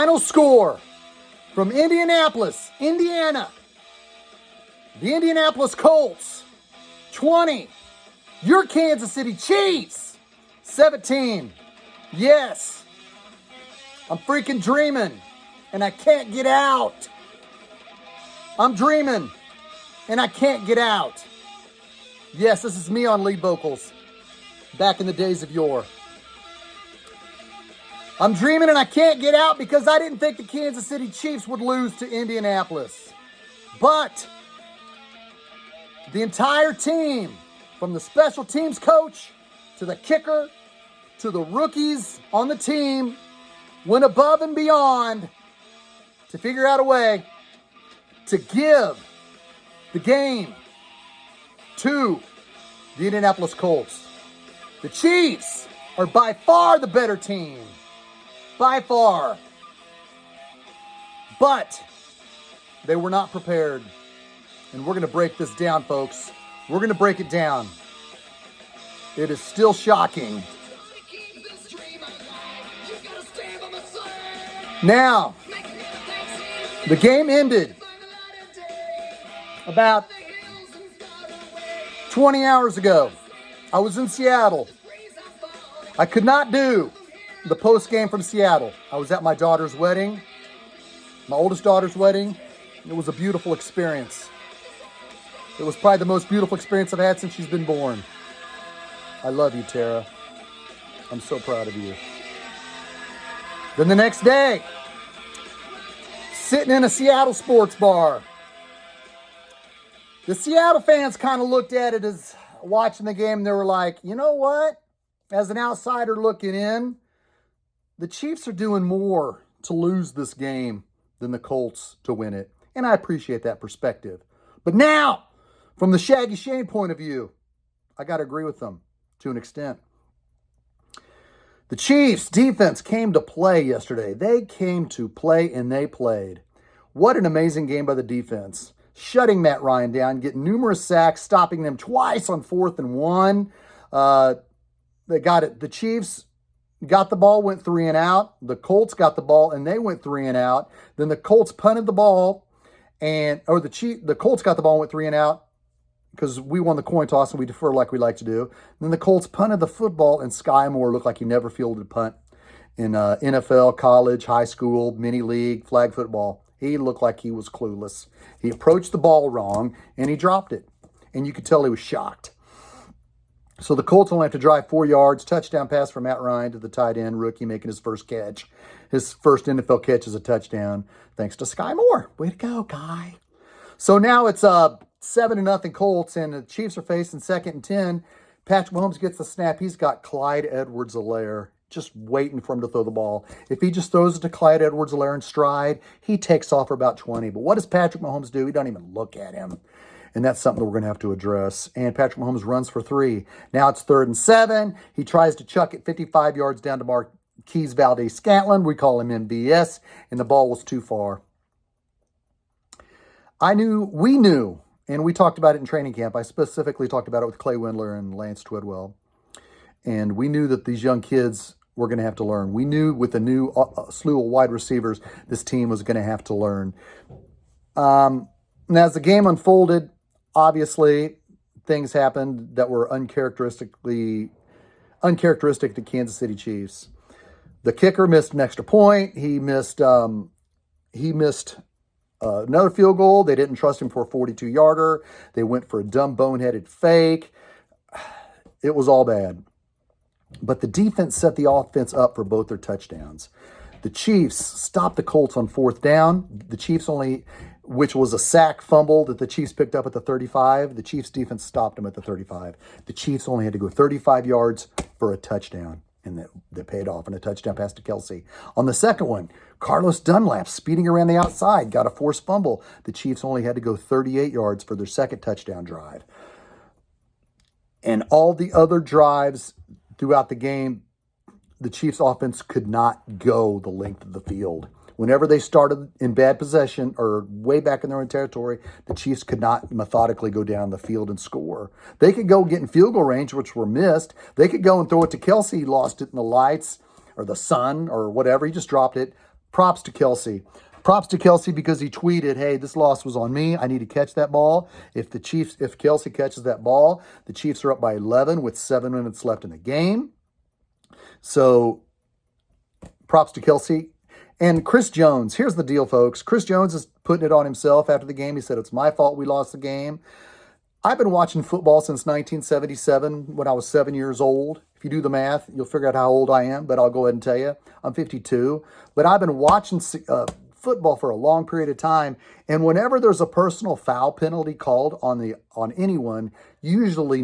final score from Indianapolis, Indiana. The Indianapolis Colts, 20. Your Kansas City Chiefs, 17. Yes, I'm freaking dreaming, and I can't get out. I'm dreaming, and I can't get out. Yes, this is me on lead vocals, back in the days of yore. I'm dreaming and I can't get out because I didn't think the Kansas City Chiefs would lose to Indianapolis. But the entire team, from the special teams coach to the kicker to the rookies on the team, went above and beyond to figure out a way to give the game to the Indianapolis Colts. The Chiefs are by far the better team. By far. But they were not prepared. And we're going to break this down, folks. We're going to break it down. It is still shocking. Now, the game ended about 20 hours ago. I was in Seattle. I could not do the post game from Seattle. I was at my daughter's wedding, my oldest daughter's wedding. It was a beautiful experience. It was probably the most beautiful experience I've had since she's been born. I love you, Tara. I'm so proud of you. Then the next day, sitting in a Seattle sports bar. The Seattle fans kind of looked at it as watching the game. They were like, you know what? As an outsider looking in, the Chiefs are doing more to lose this game than the Colts to win it. And I appreciate that perspective. But now, from the Shaggyshane point of view, I got to agree with them to an extent. The Chiefs defense came to play yesterday. They came to play and they played. What an amazing game by the defense. Shutting Matt Ryan down, getting numerous sacks, stopping them twice on 4th and 1. They got it. The Chiefs got the ball, went 3 and out. The Colts got the ball and they went 3 and out. Then the Colts punted the ball the Colts got the ball and went 3 and out because we won the coin toss and we defer like we like to do. Then the Colts punted the football and Sky Moore looked like he never fielded a punt in NFL, college, high school, mini league, flag football. He looked like he was clueless. He approached the ball wrong and he dropped it. And you could tell he was shocked. So the Colts only have to drive 4 yards, touchdown pass from Matt Ryan to the tight end, rookie making his first catch. His first NFL catch is a touchdown, thanks to Sky Moore. Way to go, Guy. So now it's 7-0 Colts, and the Chiefs are facing 2nd and 10. Patrick Mahomes gets the snap. He's got Clyde Edwards-Helaire just waiting for him to throw the ball. If he just throws it to Clyde Edwards-Helaire in stride, he takes off for about 20. But what does Patrick Mahomes do? He doesn't even look at him. And that's something that we're going to have to address. And Patrick Mahomes runs for 3. Now it's 3rd and 7. He tries to chuck it 55 yards down to Marquise Valdes-Scantling. We call him MVS. And the ball was too far. We knew, and we talked about it in training camp. I specifically talked about it with Clay Windler and Lance Twidwell. And we knew that these young kids were going to have to learn. We knew with the new slew of wide receivers, this team was going to have to learn. And as the game unfolded, obviously, things happened that were uncharacteristic to Kansas City Chiefs. The kicker missed an extra point. He missed another field goal. They didn't trust him for a 42-yarder. They went for a dumb, boneheaded fake. It was all bad. But the defense set the offense up for both their touchdowns. The Chiefs stopped the Colts on 4th down. The Chiefs which was a sack fumble that the Chiefs picked up at the 35. The Chiefs defense stopped them at the 35. The Chiefs only had to go 35 yards for a touchdown, and that paid off in a touchdown pass to Kelsey. On the second one, Carlos Dunlap speeding around the outside, got a forced fumble. The Chiefs only had to go 38 yards for their second touchdown drive. And all the other drives throughout the game, the Chiefs offense could not go the length of the field. Whenever they started in bad possession or way back in their own territory, the Chiefs could not methodically go down the field and score. They could go get in field goal range, which were missed. They could go and throw it to Kelsey. He lost it in the lights or the sun or whatever. He just dropped it. props to Kelsey. Props to Kelsey because he tweeted, hey, this loss was on me. I need to catch that ball. If Kelsey catches that ball, the Chiefs are up by 11 with 7 minutes left in the game. So props to Kelsey. And Chris Jones, here's the deal, folks. Chris Jones is putting it on himself after the game. He said, it's my fault we lost the game. I've been watching football since 1977 when I was 7 years old. If you do the math, you'll figure out how old I am, but I'll go ahead and tell you. I'm 52. But I've been watching football for a long period of time, and whenever there's a personal foul penalty called on anyone, you usually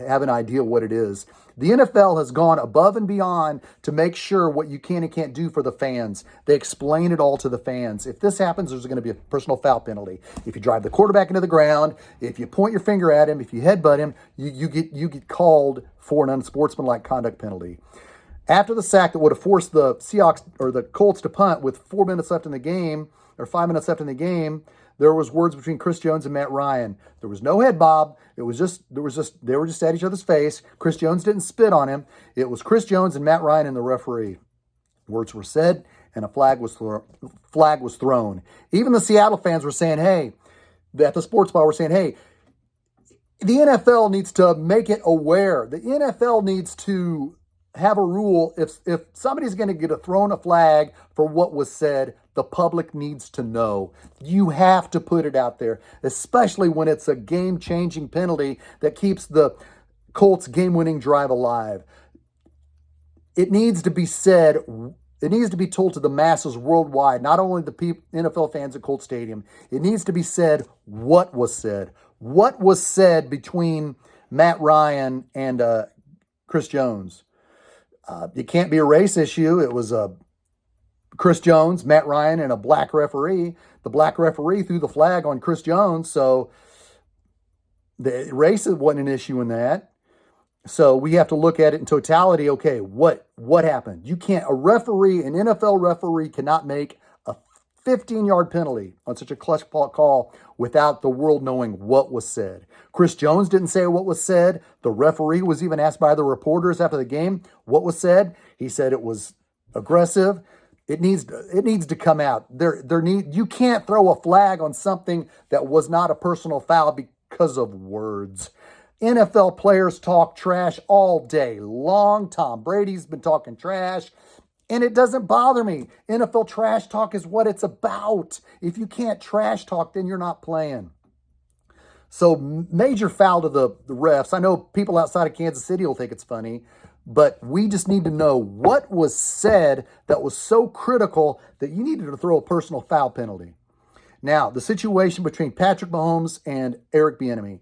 have an idea what it is. The NFL has gone above and beyond to make sure what you can and can't do for the fans. They explain it all to the fans. If this happens, there's going to be a personal foul penalty. If you drive the quarterback into the ground, if you point your finger at him, if you headbutt him, you get called for an unsportsmanlike conduct penalty. After the sack that would have forced the Seahawks or the Colts to punt with 4 minutes left in the game, or 5 minutes left in the game, there was words between Chris Jones and Matt Ryan. There was no head bob. They were just at each other's face. Chris Jones didn't spit on him. It was Chris Jones and Matt Ryan and the referee. Words were said and a flag was thrown. Even the Seattle fans were saying, hey, at the sports bar were saying, hey, the NFL needs to make it aware. The NFL needs to have a rule. If somebody's going to get thrown a flag for what was said, the public needs to know. You have to put it out there, especially when it's a game-changing penalty that keeps the Colts game-winning drive alive. It needs to be said. It needs to be told to the masses worldwide, not only the NFL fans at Colts Stadium. It needs to be said what was said. What was said between Matt Ryan and Chris Jones. It can't be a race issue. It was Chris Jones, Matt Ryan, and a black referee. The black referee threw the flag on Chris Jones, so the race wasn't an issue in that. So we have to look at it in totality. Okay, what happened? You can't, an NFL referee cannot make a 15-yard penalty on such a clutch call without the world knowing what was said. Chris Jones didn't say what was said. The referee was even asked by the reporters after the game what was said. He said it was aggressive. It needs to come out. You can't throw a flag on something that was not a personal foul because of words. NFL players talk trash all day long. Tom Brady's been talking trash, and it doesn't bother me. NFL trash talk is what it's about. If you can't trash talk, then you're not playing. So major foul to the refs. I know people outside of Kansas City will think it's funny, but we just need to know what was said that was so critical that you needed to throw a personal foul penalty. Now, the situation between Patrick Mahomes and Eric Bienemy.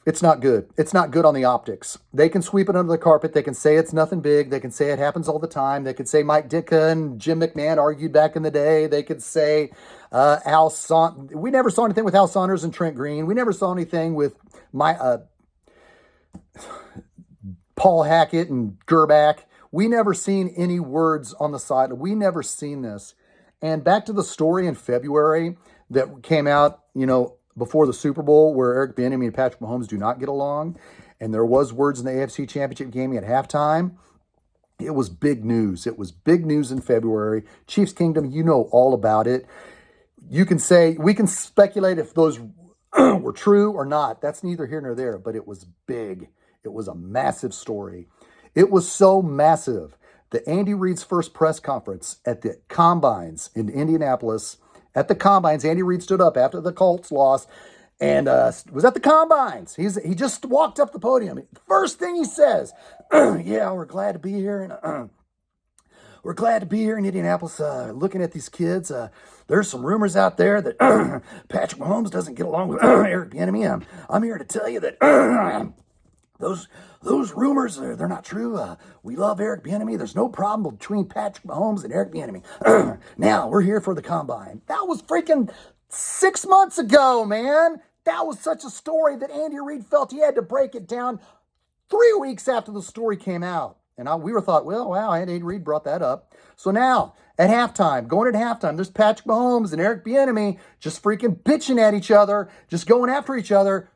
It's not good. It's not good on the optics. They can sweep it under the carpet. They can say it's nothing big. They can say it happens all the time. They could say Mike Ditka and Jim McMahon argued back in the day. They could say we never saw anything with Al Saunders and Trent Green. We never saw anything with Paul Hackett and Gerbach. We never seen any words on the side. We never seen this. And back to the story in February that came out, before the Super Bowl where Eric Bienemy and Patrick Mahomes do not get along. And there was words in the AFC Championship game at halftime. It was big news. It was big news in February. Chiefs Kingdom, you know all about it. We can speculate if those were true or not. That's neither here nor there, but it was big. It was a massive story. It was so massive that Andy Reid's first press conference at the Combines in Indianapolis, at the Combines, Andy Reid stood up after the Colts lost and was at the Combines. He just walked up the podium. First thing he says, yeah, we're glad to be here. And we're glad to be here in Indianapolis looking at these kids. There's some rumors out there that Patrick Mahomes doesn't get along with Eric Bienemy. I'm here to tell you that those rumors, they're not true. We love Eric Bienemy. There's no problem between Patrick Mahomes and Eric Bienemy. Now, we're here for the Combine. That was freaking 6 months ago, man. That was such a story that Andy Reid felt he had to break it down 3 weeks after the story came out. And we were thought, well, wow, Andy Reid brought that up. So now, at halftime, there's Patrick Mahomes and Eric Bienemy just freaking bitching at each other, just going after each other,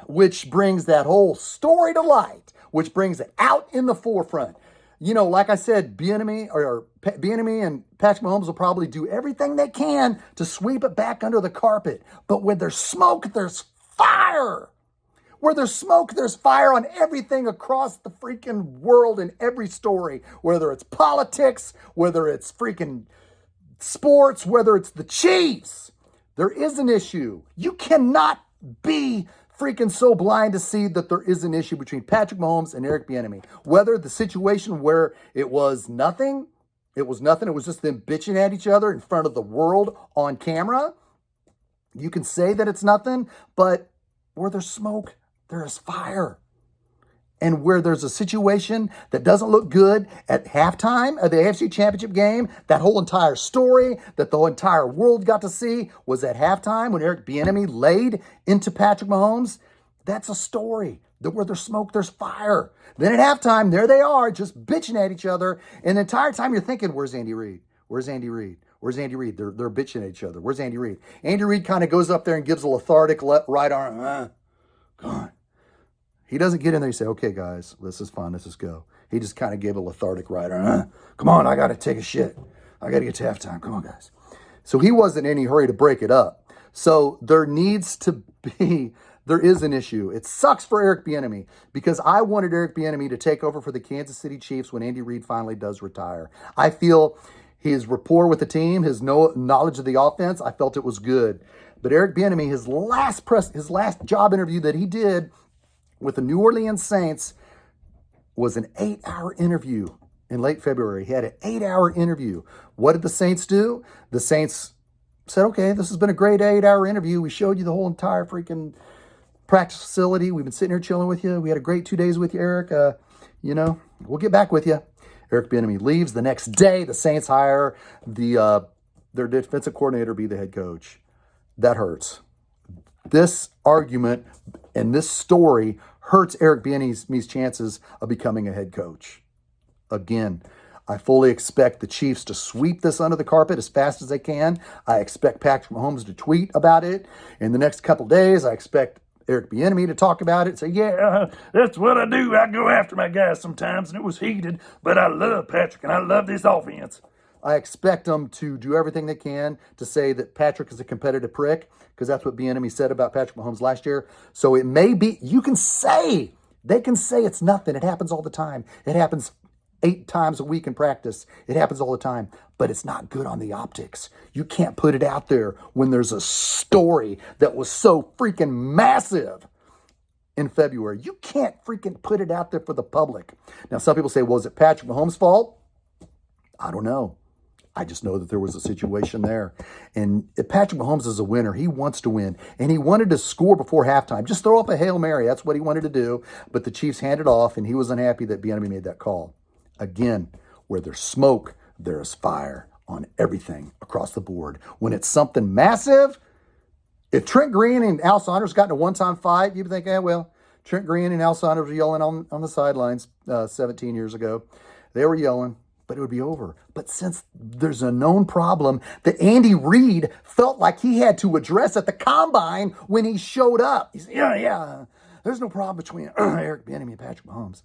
which brings that whole story to light, which brings it out in the forefront. like I said, Bienemy and Patrick Mahomes will probably do everything they can to sweep it back under the carpet. But where there's smoke, there's fire. Where there's smoke, there's fire on everything across the freaking world in every story. Whether it's politics, whether it's freaking sports, whether it's the Chiefs, there is an issue. You cannot be freaking so blind to see that there is an issue between Patrick Mahomes and Eric Bienemy. Whether the situation where it was nothing, it was just them bitching at each other in front of the world on camera. You can say that it's nothing, but where there's smoke, there is fire. And where there's a situation that doesn't look good at halftime of the AFC Championship game, that whole entire story that the entire world got to see was at halftime when Eric Bienemy laid into Patrick Mahomes. That's a story. That where there's smoke, there's fire. Then at halftime, there they are, just bitching at each other. And the entire time you're thinking, where's Andy Reid? Where's Andy Reid? Where's Andy Reid? They're bitching at each other. Where's Andy Reid? Andy Reid kind of goes up there and gives a lethargic right arm. Come on. He doesn't get in there and say, okay, guys, this is fun. Let's just go. He just kind of gave a lethargic rider. Come on, I got to take a shit. I got to get to halftime. Come on, guys. So he wasn't in any hurry to break it up. So there is an issue. It sucks for Eric Bienemy because I wanted Eric Bienemy to take over for the Kansas City Chiefs when Andy Reid finally does retire. I feel his rapport with the team, his knowledge of the offense, I felt it was good. But Eric Bienemy, his last job interview that he did with the New Orleans Saints was an 8-hour interview in late February. He had an 8-hour interview. What did the Saints do? The Saints said, okay, this has been a great 8-hour interview. We showed you the whole entire freaking practice facility. We've been sitting here chilling with you. We had a great 2 days with you, Eric. We'll get back with you. Eric Bienemy leaves. The next day, the Saints hire their defensive coordinator be the head coach. That hurts. This argument and this story hurts Eric Bieniemy's chances of becoming a head coach. Again, I fully expect the Chiefs to sweep this under the carpet as fast as they can. I expect Patrick Mahomes to tweet about it in the next couple days. I expect Eric Bieniemy to talk about it, say, yeah, that's what I do. I go after my guys sometimes, and it was heated, but I love Patrick, and I love this offense. I expect them to do everything they can to say that Patrick is a competitive prick, because that's what Bienemy said about Patrick Mahomes last year. So it may be, they can say it's nothing. It happens all the time. It happens 8 times a week in practice. It happens all the time, but it's not good on the optics. You can't put it out there when there's a story that was so freaking massive in February. You can't freaking put it out there for the public. Now, some people say, well, is it Patrick Mahomes' fault? I don't know. I just know that there was a situation there. And if Patrick Mahomes is a winner, he wants to win. And he wanted to score before halftime. Just throw up a Hail Mary. That's what he wanted to do. But the Chiefs handed off, and he was unhappy that Bienemy made that call. Again, where there's smoke, there's fire on everything across the board. When it's something massive, if Trent Green and Al Saunders got in a one-time fight, you'd think, Trent Green and Al Saunders were yelling on the sidelines 17 years ago. They were yelling, but it would be over. But since there's a known problem that Andy Reid felt like he had to address at the combine when he showed up. He said, there's no problem between Eric Bienemy and Patrick Mahomes.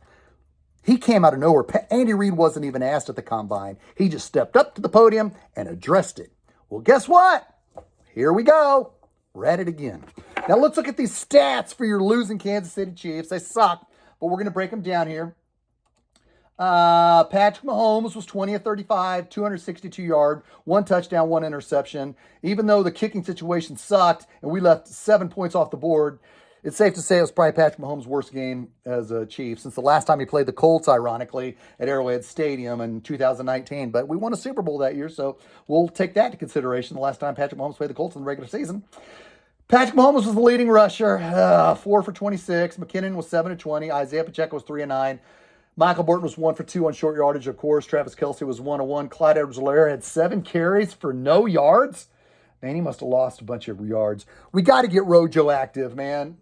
He came out of nowhere. Andy Reid wasn't even asked at the combine. He just stepped up to the podium and addressed it. Well, guess what? Here we go. We're at it again. Now let's look at these stats for your losing Kansas City Chiefs. They suck, but we're going to break them down here. Patrick Mahomes was 20 of 35, 262 yards, 1 touchdown, 1 interception. Even though the kicking situation sucked and we left 7 points off the board, it's safe to say it was probably Patrick Mahomes' worst game as a Chief since the last time he played the Colts, ironically, at Arrowhead Stadium in 2019. But we won a Super Bowl that year, so we'll take that into consideration. The last time Patrick Mahomes played the Colts in the regular season. Patrick Mahomes was the leading rusher, 4 for 26. McKinnon was 7 of 20. Isaiah Pacheco was 3 of 9. Michael Burton was 1 for 2 on short yardage, of course. Travis Kelce was 1 of 1. Clyde Edwards-Helaire had 7 carries for no yards. Man, he must have lost a bunch of yards. We got to get Rojo active, man.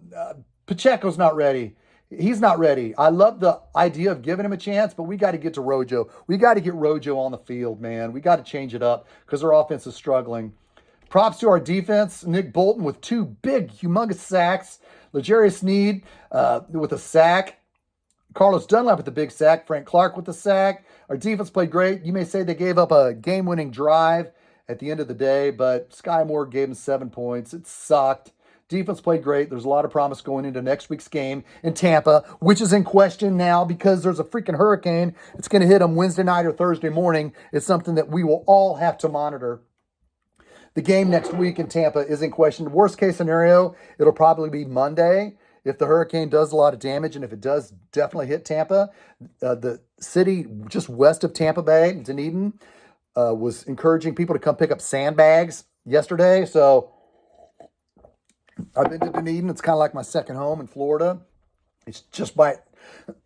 Pacheco's not ready. He's not ready. I love the idea of giving him a chance, but we got to get to Rojo. We got to get Rojo on the field, man. We got to change it up because our offense is struggling. Props to our defense. Nick Bolton with 2 big, humongous sacks. L'Jarius Sneed with a sack. Carlos Dunlap with the big sack. Frank Clark with the sack. Our defense played great. You may say they gave up a game-winning drive at the end of the day, but Sky Moore gave them 7 points. It sucked. Defense played great. There's a lot of promise going into next week's game in Tampa, which is in question now because there's a freaking hurricane. It's going to hit them Wednesday night or Thursday morning. It's something that we will all have to monitor. The game next week in Tampa is in question. Worst case scenario, it'll probably be Monday. If the hurricane does a lot of damage, and if it does definitely hit Tampa, the city just west of Tampa Bay, Dunedin, was encouraging people to come pick up sandbags yesterday. So I've been to Dunedin. It's kind of like my second home in Florida. It's just by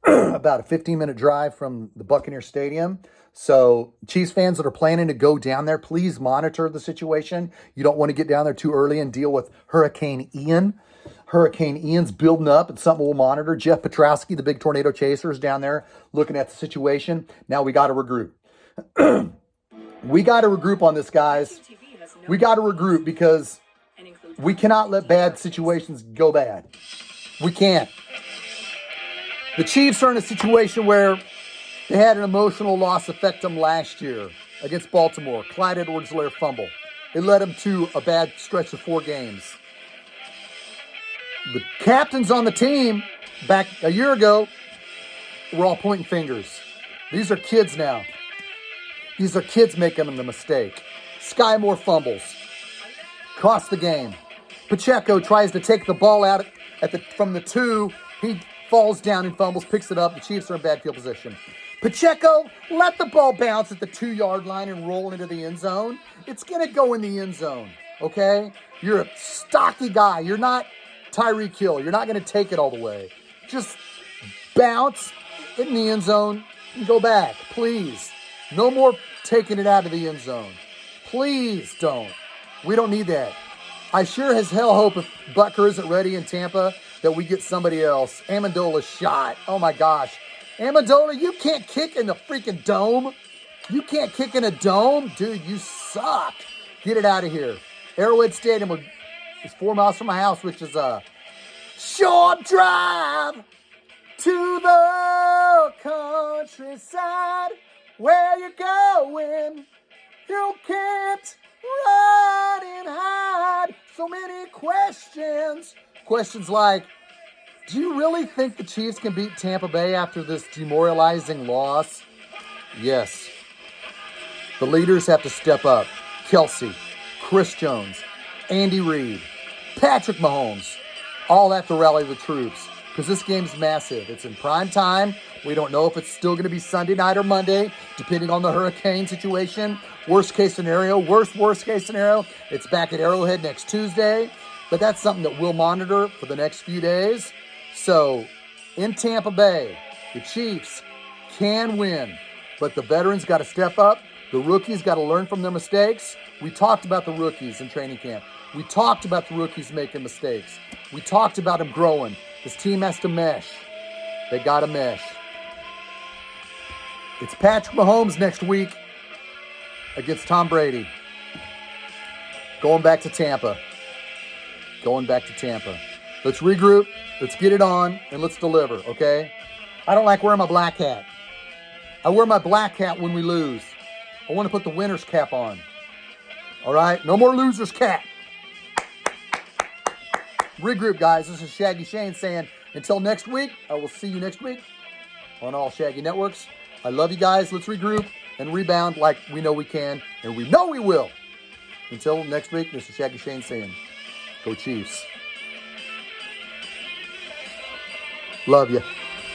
about a 15-minute drive from the Buccaneer Stadium. So Chiefs fans that are planning to go down there, please monitor the situation. You don't want to get down there too early and deal with Hurricane Ian. Hurricane Ian's building up. It's something we'll monitor. Jeff Petrowski, the big tornado chaser, is down there looking at the situation. Now we got to regroup. We got to regroup on this, guys. We got to regroup because we cannot let bad situations go bad. We can't. The Chiefs are in a situation where they had an emotional loss affect them last year against Baltimore. Clyde Edwards-Helaire fumble. It led them to a bad stretch of 4 games. The captains on the team back a year ago were all pointing fingers. These are kids now. These are kids making them the mistake. Sky Moore fumbles. Cost the game. Pacheco tries to take the ball out from the 2. He falls down and fumbles, picks it up. The Chiefs are in bad field position. Pacheco, let the ball bounce at the 2-yard line and roll into the end zone. It's going to go in the end zone, okay? You're a stocky guy. You're not Tyreek Hill. You're not going to take it all the way. Just bounce in the end zone and go back, please. No more taking it out of the end zone. Please don't. We don't need that. I sure as hell hope if Butker isn't ready in Tampa that we get somebody else. Amendola's shot. Oh my gosh. Amendola, you can't kick in the freaking dome. You can't kick in a dome? Dude, you suck. Get it out of here. Arrowhead Stadium is 4 miles from my house, which is a short drive to the countryside. Where you going? You can't run and hide. So many questions. Questions like, do you really think the Chiefs can beat Tampa Bay after this demoralizing loss? Yes. The leaders have to step up. Kelsey, Chris Jones, Andy Reid, Patrick Mahomes, all have to rally the troops because this game's massive. It's in prime time. We don't know if it's still going to be Sunday night or Monday, depending on the hurricane situation. Worst case scenario, worst case scenario, it's back at Arrowhead next Tuesday. But that's something that we'll monitor for the next few days. So, in Tampa Bay, the Chiefs can win. But the veterans got to step up. The rookies got to learn from their mistakes. We talked about the rookies in training camp. We talked about the rookies making mistakes. We talked about them growing. This team has to mesh. They got to mesh. It's Patrick Mahomes next week against Tom Brady. Going back to Tampa. Let's regroup. Let's get it on, and let's deliver, okay? I don't like wearing my black hat. I wear my black hat when we lose. I want to put the winner's cap on. All right? No more loser's cap. Regroup, guys. This is Shaggyshane saying, until next week, I will see you next week on all Shaggy Networks. I love you guys. Let's regroup and rebound like we know we can, and we know we will. Until next week, this is Shaggyshane saying, go Chiefs. Love you.